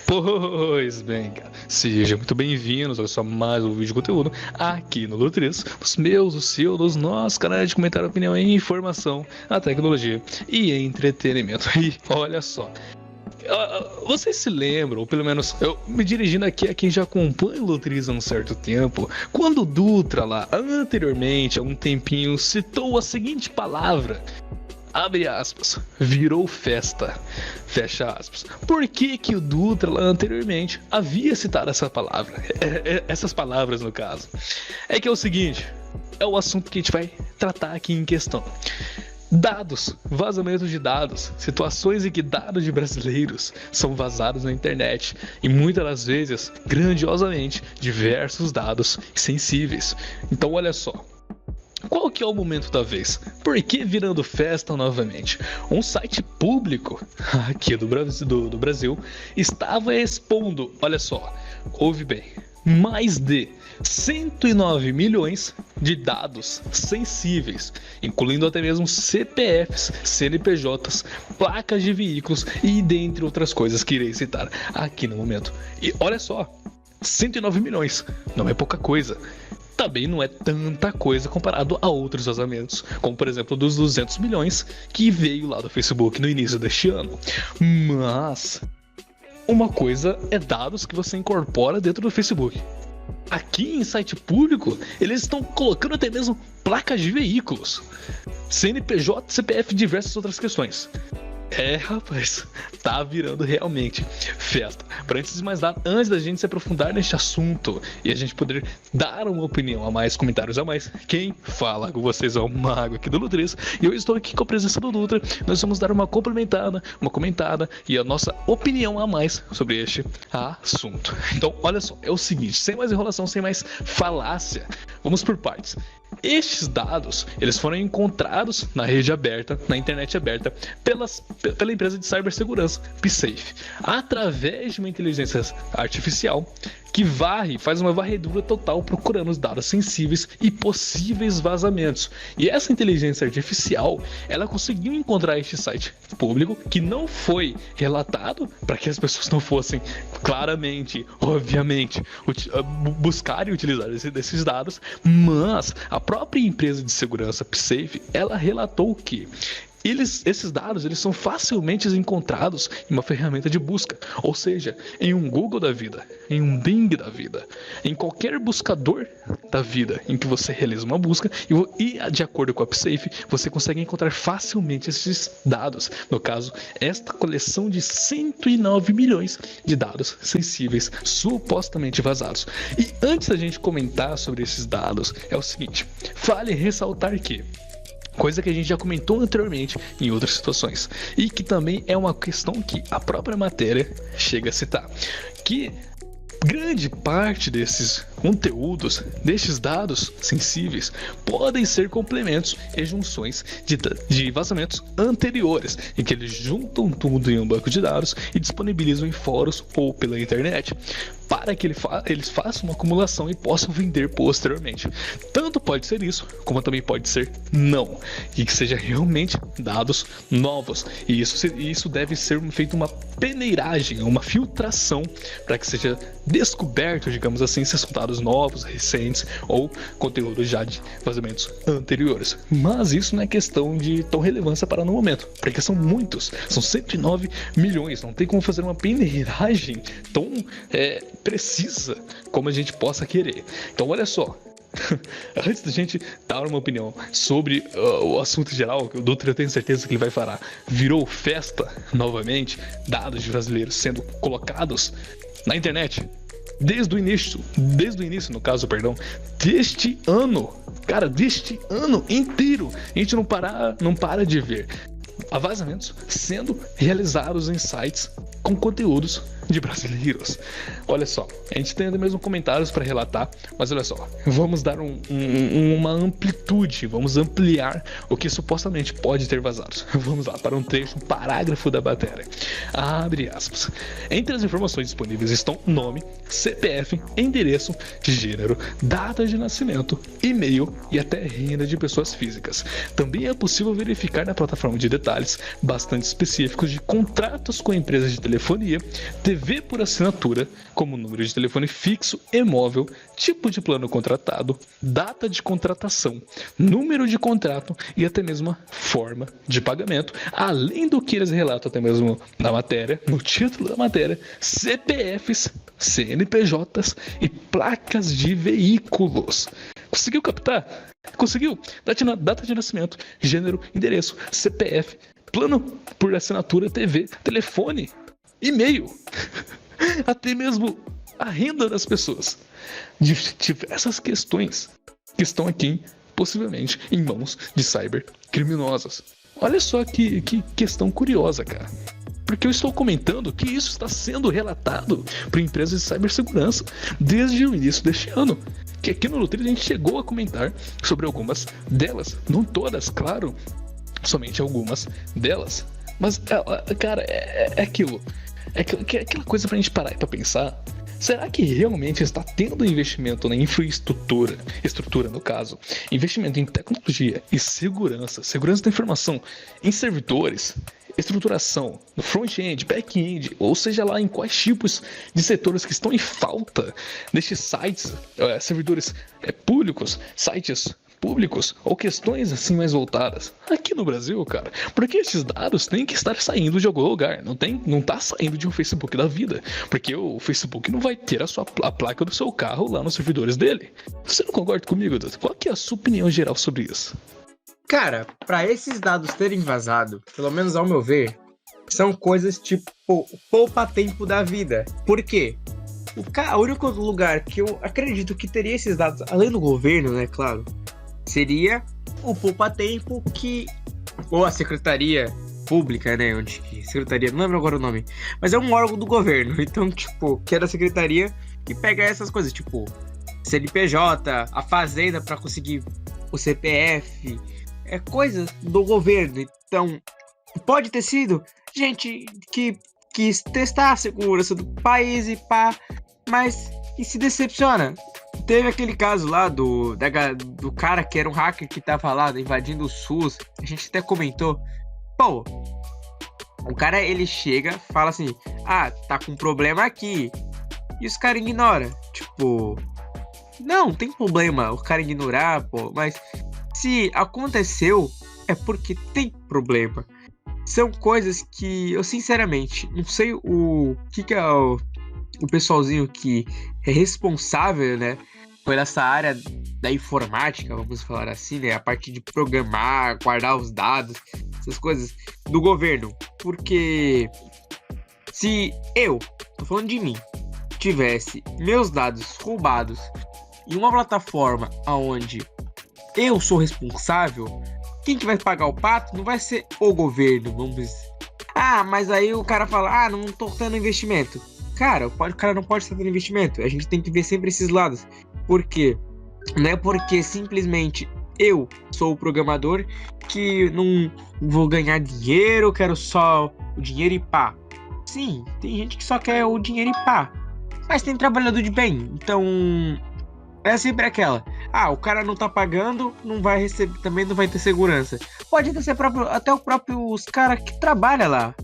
Pois bem, cara, sejam muito bem-vindos a só mais um vídeo de conteúdo aqui no Lutriz, os meus, os seus, dos nossos canais de comentário, opinião e informação, a tecnologia e entretenimento. E olha só, vocês se lembram, ou pelo menos eu me dirigindo aqui a quem já acompanha o Lutriz há um certo tempo, quando o Dutra lá, anteriormente, há um tempinho, citou a seguinte palavra: abre aspas, virou festa, fecha aspas. Por que que o Dutra lá anteriormente havia citado essa palavra? Essas palavras no caso. É que é o seguinte, é o assunto que a gente vai tratar aqui em questão. Dados, vazamento de dados, situações em que dados de brasileiros são vazados na internet e muitas das vezes, grandiosamente, diversos dados sensíveis. Então olha só. Qual que é o momento da vez? Por que virando festa novamente? Um site público aqui do Brasil estava expondo, olha só, ouve bem, mais de 109 milhões de dados sensíveis, incluindo até mesmo CPFs, CNPJs, placas de veículos e dentre outras coisas que irei citar aqui no momento. E olha só, 109 milhões, não é pouca coisa. Também não é tanta coisa comparado a outros vazamentos, como por exemplo dos 200 milhões que veio lá do Facebook no início deste ano. Mas uma coisa é dados que você incorpora dentro do Facebook. Aqui em site público, eles estão colocando até mesmo placas de veículos, CNPJ, CPF e diversas outras questões. Rapaz, tá virando realmente festa. Para antes de mais nada, antes da gente se aprofundar neste assunto e a gente poder dar uma opinião a mais, comentários a mais, quem fala com vocês é o Mago aqui do Lutriz e eu estou aqui com a presença do Dutra. Nós vamos dar uma complementada, uma comentada e a nossa opinião a mais sobre este assunto. Então, olha só, é o seguinte, sem mais enrolação, sem mais falácia, vamos por partes. Estes dados, eles foram encontrados na rede aberta, na internet aberta, pela empresa de cibersegurança, PSafe, através de uma inteligência artificial que faz uma varredura total procurando os dados sensíveis e possíveis vazamentos. E essa inteligência artificial, ela conseguiu encontrar este site público que não foi relatado para que as pessoas não fossem claramente, obviamente, buscar e utilizar esses dados, mas a própria empresa de segurança PSafe, ela relatou que esses dados eles são facilmente encontrados em uma ferramenta de busca, ou seja, em um Google da vida, em um Bing da vida, em qualquer buscador da vida em que você realiza uma busca e de acordo com a PSafe, você consegue encontrar facilmente esses dados. No caso, esta coleção de 109 milhões de dados sensíveis supostamente vazados. E antes da gente comentar sobre esses dados, é o seguinte, vale ressaltar que coisa que a gente já comentou anteriormente em outras situações e que também é uma questão que a própria matéria chega a citar, que grande parte desses conteúdos, destes dados sensíveis, podem ser complementos e junções de vazamentos anteriores, em que eles juntam tudo em um banco de dados e disponibilizam em fóruns ou pela internet, para que eles façam uma acumulação e possam vender posteriormente. Tanto pode ser isso, como também pode ser não, e que seja realmente dados novos. E isso deve ser feito uma peneiragem, uma filtração, para que seja descoberto, digamos assim, se são dados novos, recentes ou conteúdo já de vazamentos anteriores. Mas isso não é questão de tão relevância para no momento, porque são muitos, são 109 milhões, não tem como fazer uma peneiragem tão precisa como a gente possa querer. Então olha só, antes da gente dar uma opinião sobre o assunto geral, que o Dutra eu tenho certeza que ele vai falar, virou festa novamente, dados de brasileiros sendo colocados na internet desde o início no caso, perdão, deste ano, cara, deste ano inteiro, a gente não para de ver vazamentos sendo realizados em sites com conteúdos de brasileiros. Olha só, a gente tem mesmo comentários para relatar, mas olha só, vamos dar uma amplitude, vamos ampliar o que supostamente pode ter vazado. Vamos lá para um trecho, um parágrafo da matéria. Abre aspas. Entre as informações disponíveis estão nome, CPF, endereço, gênero, data de nascimento, e-mail e até renda de pessoas físicas. Também é possível verificar na plataforma de detalhes bastante específicos de contratos com empresas de telefonia, TV TV por assinatura, como número de telefone fixo e móvel, tipo de plano contratado, data de contratação, número de contrato e até mesmo a forma de pagamento, além do que eles relatam até mesmo na matéria, no título da matéria, CPFs, CNPJs e placas de veículos. Conseguiu captar? Conseguiu? Data de nascimento, gênero, endereço, CPF, plano por assinatura, TV, telefone, e-mail, até mesmo a renda das pessoas. Diversas questões que estão aqui, possivelmente, em mãos de cybercriminosos. Olha só que questão curiosa, cara. Porque eu estou comentando que isso está sendo relatado por empresas de cibersegurança desde o início deste ano. Que aqui no Lutris a gente chegou a comentar sobre algumas delas. Não todas, claro. Somente algumas delas. Mas, cara, é aquilo. É aquela coisa pra gente parar e pra pensar. Será que realmente está tendo investimento na infraestrutura, no caso, investimento em tecnologia e segurança da informação, em servidores, estruturação no front-end, back-end, ou seja lá em quais tipos de setores que estão em falta destes sites, servidores públicos, sites públicos ou questões assim mais voltadas aqui no Brasil, cara? Porque esses dados têm que estar saindo de algum lugar, não tá saindo de um Facebook da vida, porque o Facebook não vai ter a placa do seu carro lá nos servidores dele. Você não concorda comigo, Dudu? Qual que é a sua opinião geral sobre isso? Cara, para esses dados terem vazado, pelo menos ao meu ver, são coisas tipo poupa-tempo da vida. Por quê? O único lugar que eu acredito que teria esses dados, além do governo, né, claro, seria o poupa-tempo ou a Secretaria Pública, né, Secretaria, não lembro agora o nome, mas é um órgão do governo, então, tipo, que é da Secretaria que pega essas coisas, tipo, CNPJ, a Fazenda para conseguir o CPF, coisas do governo. Então, pode ter sido gente que quis testar a segurança do país e pá, mas e se decepciona. Teve aquele caso lá do cara que era um hacker que tava lá invadindo o SUS, a gente até comentou. Pô, o cara, ele chega, fala assim, tá com problema aqui, e os caras ignoram, tipo, não tem problema o cara ignorar, pô, mas se aconteceu, é porque tem problema. São coisas que eu, sinceramente, não sei o que é o pessoalzinho que é responsável, né, por essa área da informática, vamos falar assim, né, a parte de programar, guardar os dados, essas coisas do governo. Porque se eu, tô falando de mim, tivesse meus dados roubados em uma plataforma onde eu sou responsável, quem que vai pagar o pato não vai ser o governo, vamos dizer. Mas aí o cara fala, não tô tendo investimento. Cara, o cara não pode estar tendo investimento. A gente tem que ver sempre esses lados. Por quê? Não é porque simplesmente eu sou o programador que não vou ganhar dinheiro, quero só o dinheiro e pá. Sim, tem gente que só quer o dinheiro e pá. Mas tem trabalhador de bem. Então, é sempre aquela. O cara não tá pagando, não vai receber, também não vai ter segurança. Pode ser até os caras que trabalham lá.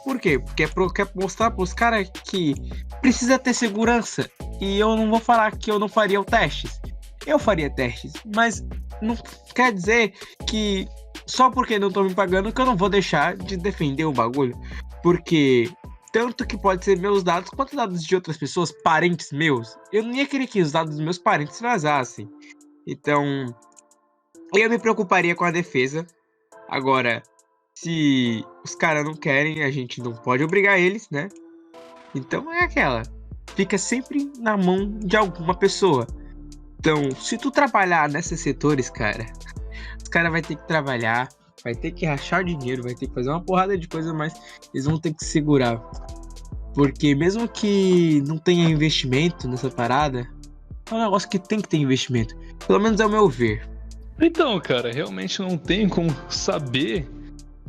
Por quê? Porque quer mostrar pros caras que precisa ter segurança. E eu não vou falar que eu não faria testes. Eu faria testes, mas não quer dizer que só porque não tô me pagando que eu não vou deixar de defender o bagulho. Porque tanto que pode ser meus dados quanto dados de outras pessoas, parentes meus. Eu não ia querer que os dados dos meus parentes vazassem. Então, eu me preocuparia com a defesa. Agora, se os caras não querem, a gente não pode obrigar eles, né? Então é aquela. Fica sempre na mão de alguma pessoa. Então, se tu trabalhar nesses setores, cara, os caras vão ter que trabalhar, vai ter que rachar dinheiro, vai ter que fazer uma porrada de coisa, mas eles vão ter que segurar. Porque mesmo que não tenha investimento nessa parada, é um negócio que tem que ter investimento. Pelo menos é o meu ver. Então, cara, realmente não tem como saber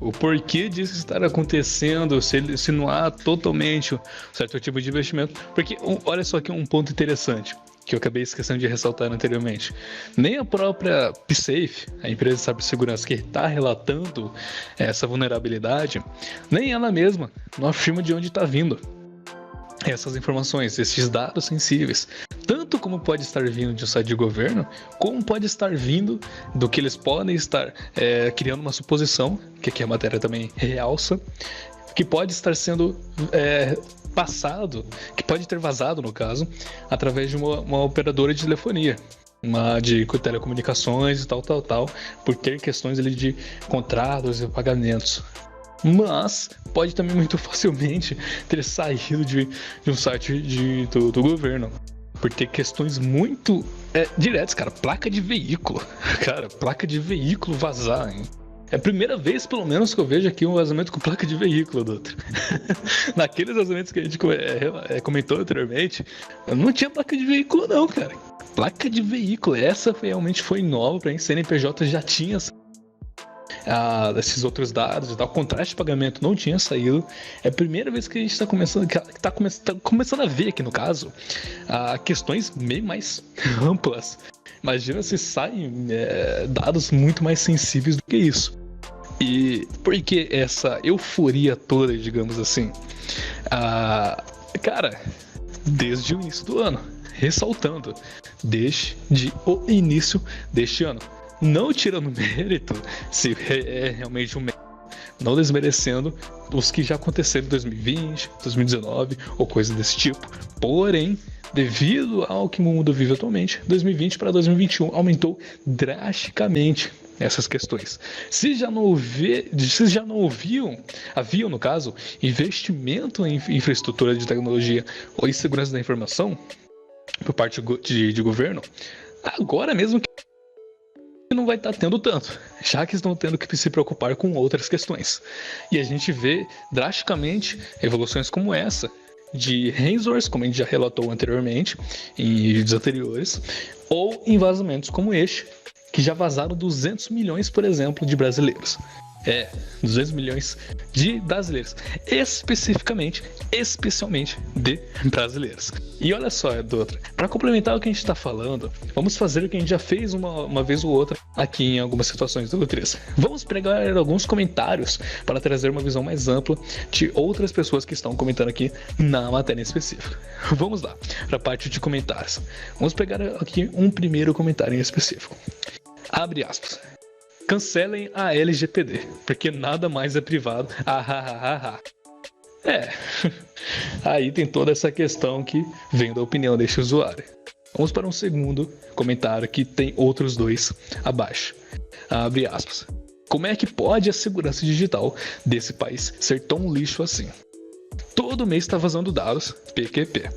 o porquê disso estar acontecendo, se não há totalmente um certo tipo de investimento. Porque, olha só aqui um ponto interessante, que eu acabei esquecendo de ressaltar anteriormente. Nem a própria PSafe, a empresa de cibersegurança que está relatando essa vulnerabilidade, nem ela mesma não afirma de onde está vindo. essas informações, esses dados sensíveis, tanto como pode estar vindo de um site de governo, como pode estar vindo do que eles podem estar criando uma suposição, que aqui a matéria também realça, que pode estar sendo passado, que pode ter vazado, no caso, através de uma operadora de telefonia, de telecomunicações e tal, por ter questões ali de contratos e pagamentos. Mas pode também muito facilmente ter saído de um site do governo, por ter questões muito diretas, cara. Placa de veículo, cara, placa de veículo vazar, hein? É a primeira vez, pelo menos, que eu vejo aqui um vazamento com placa de veículo, doutor. Naqueles vazamentos que a gente comentou anteriormente, não tinha placa de veículo não, cara. Placa de veículo, essa realmente foi nova pra gente. CNPJ já tinha esses outros dados e tal, contraste de pagamento não tinha saído. É a primeira vez que a gente está começando a ver aqui, no caso, questões meio mais amplas. Imagina se saem dados muito mais sensíveis do que isso. E por que essa euforia toda, digamos assim? Cara, desde o início do ano, ressaltando, desde o início deste ano. Não tirando mérito, se é realmente um mérito, não desmerecendo os que já aconteceram em 2020, 2019 ou coisa desse tipo. Porém, devido ao que o mundo vive atualmente, 2020 para 2021 aumentou drasticamente essas questões. Se já não haviam, no caso, investimento em infraestrutura de tecnologia ou em segurança da informação por parte de governo, agora mesmo que não vai estar tendo tanto, já que estão tendo que se preocupar com outras questões. E a gente vê drasticamente evoluções como essa, de ransomware, como a gente já relatou anteriormente, em vídeos anteriores, ou em vazamentos como este, que já vazaram 200 milhões, por exemplo, de brasileiros. 200 milhões de brasileiros, especialmente de brasileiros. E olha só, doutor, para complementar o que a gente está falando, vamos fazer o que a gente já fez uma vez ou outra aqui em algumas situações do Lutriz. Vamos pegar alguns comentários para trazer uma visão mais ampla de outras pessoas que estão comentando aqui na matéria em específico. Vamos lá, para a parte de comentários. Vamos pegar aqui um primeiro comentário em específico. Abre aspas. Cancelem a LGPD, porque nada mais é privado. Aí tem toda essa questão que vem da opinião deste usuário. Vamos para um segundo comentário que tem outros dois abaixo. Abre aspas. Como é que pode a segurança digital desse país ser tão lixo assim? Todo mês está vazando dados, PQP.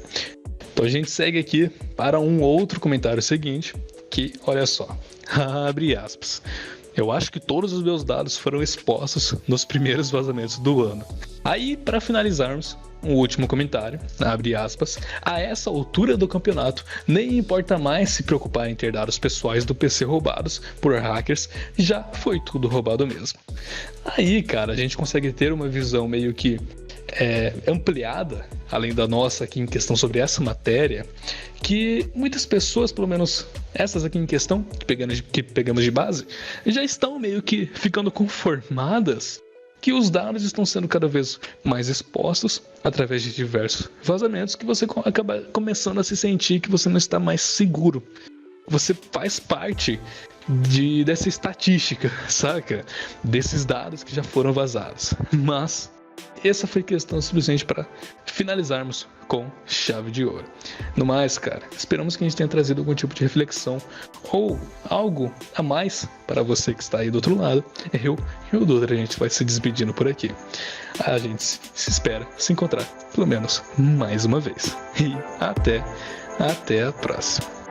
Então a gente segue aqui para um outro comentário seguinte, que, olha só, abre aspas. Eu acho que todos os meus dados foram expostos nos primeiros vazamentos do ano. Aí, para finalizarmos, um último comentário, abre aspas, a essa altura do campeonato, nem importa mais se preocupar em ter dados pessoais do PC roubados por hackers, já foi tudo roubado mesmo. Aí, cara, a gente consegue ter uma visão meio que ampliada, além da nossa aqui em questão sobre essa matéria, que muitas pessoas, pelo menos essas aqui em questão, que pegamos de base, já estão meio que ficando conformadas que os dados estão sendo cada vez mais expostos através de diversos vazamentos, que você acaba começando a se sentir que você não está mais seguro. Você faz parte dessa estatística, saca? Desses dados que já foram vazados. Mas essa foi questão suficiente para finalizarmos com chave de ouro. No mais, cara, esperamos que a gente tenha trazido algum tipo de reflexão ou algo a mais para você que está aí do outro lado. Eu e o Dutra, a gente vai se despedindo por aqui. A gente se espera se encontrar, pelo menos mais uma vez. E até a próxima.